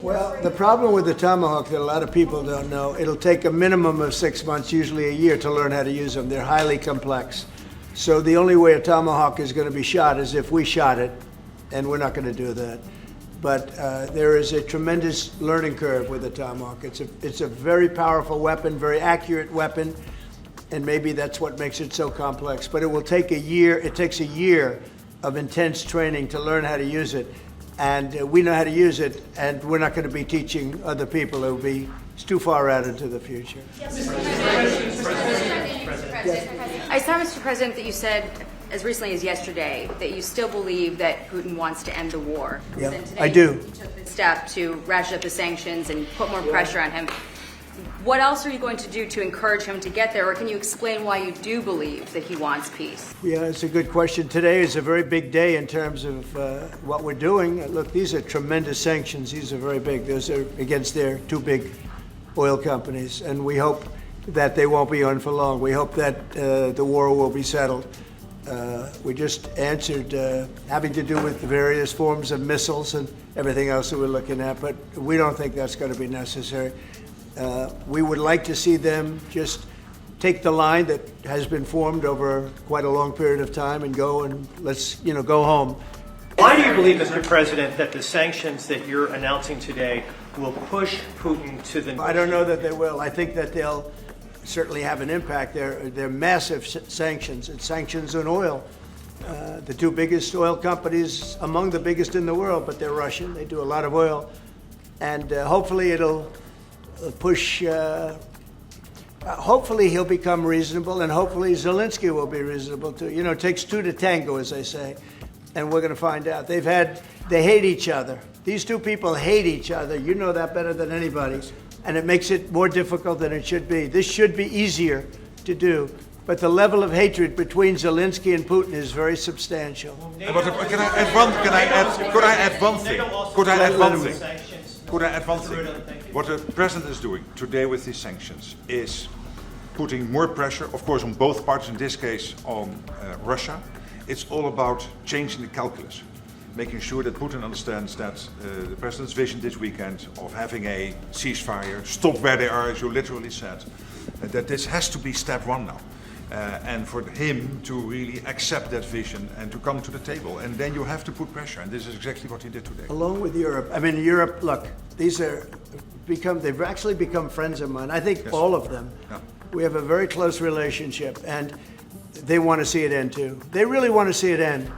Well, the problem with the Tomahawk that a lot of people don't know, it'll take a minimum of 6 months, usually a year, to learn how to use them. They're highly complex. So the only way a Tomahawk is going to be shot is if we shot it, and we're not going to do that. But there is a tremendous learning curve with the Tomahawk. It's a very powerful weapon, very accurate weapon, and maybe that's what makes it so complex. But it will take a year. It takes a year of intense training to learn how to use it. And we know how to use it, and we're not going to be teaching other people. It's too far out into the future. I saw, Mr. President, that you said as recently as yesterday that you still believe that Putin wants to end the war. Yeah, I do. You took the step to ratchet up the sanctions and put more pressure on him. What else are you going to do to encourage him to get there, or can you explain why you do believe that he wants peace? Yeah, it's a good question. Today is a very big day in terms of what we're doing. Look, these are tremendous sanctions. These are very big. Those are against their two big oil companies, and we hope that they won't be on for long. We hope that the war will be settled. We just answered having to do with the various forms of missiles and everything else that we're looking at, but we don't think that's going to be necessary. We would like to see them just take the line that has been formed over quite a long period of time and go and let's, go home. Why do you believe, Mr. President, that the sanctions that you're announcing today will push Putin to the... I don't know that they will. I think that they'll certainly have an impact. They're massive sanctions. It's sanctions on oil. The two biggest oil companies, among the biggest in the world, but they're Russian. They do a lot of oil. And hopefully it'll push, hopefully he'll become reasonable, and hopefully Zelensky will be reasonable too. It takes two to tango, as they say, and we're going to find out. They hate each other. These two people hate each other. You know that better than anybody, and it makes it more difficult than it should be. This should be easier to do, but the level of hatred between Zelensky and Putin is very substantial. Could I add one thing? What the president is doing today with these sanctions is putting more pressure, of course, on both parties, in this case on Russia. It's all about changing the calculus, making sure that Putin understands that the president's vision this weekend of having a ceasefire, stop where they are, as you literally said, that this has to be step one now. And for him to really accept that vision and to come to the table. And then you have to put pressure, and this is exactly what he did today. Along with Europe. I mean, Europe, look, they've actually become friends of mine. I think yes. All of them. Yeah. We have a very close relationship, and they want to see it end too. They really want to see it end.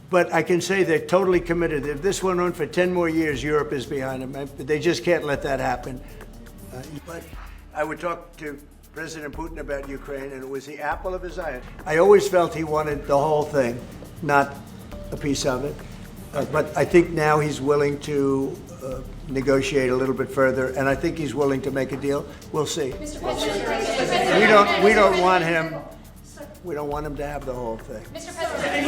But I can say they're totally committed. If this went on for 10 more years, Europe is behind them. They just can't let that happen. But I would talk to President Putin about Ukraine, and it was the apple of his eye. I always felt he wanted the whole thing, not a piece of it. But I think now he's willing to negotiate a little bit further, and I think he's willing to make a deal. We'll see. Mr. President, we don't want him. We don't want him to have the whole thing. Mr. President,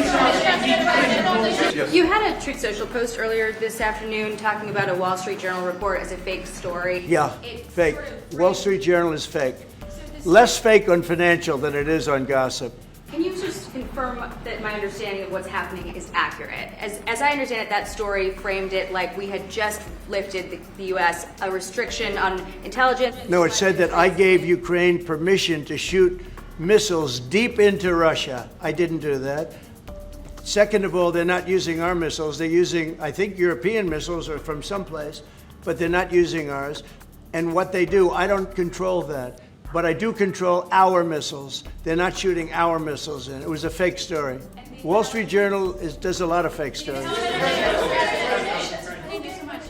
You had a Truth Social post earlier this afternoon talking about a Wall Street Journal report as a fake story. Yeah, fake. Wall Street Journal is fake. Less fake on financial than it is on gossip. Can you just confirm that my understanding of what's happening is accurate? As I understand it, that story framed it like we had just lifted the U.S. a restriction on intelligence. No, it said that I gave Ukraine permission to shoot missiles deep into Russia. I didn't do that. Second of all, they're not using our missiles. They're using, I think, European missiles or from someplace, but they're not using ours. And what they do, I don't control that. But I do control our missiles. They're not shooting our missiles in. It was a fake story. Wall Street Journal does a lot of fake stories. thank you so much.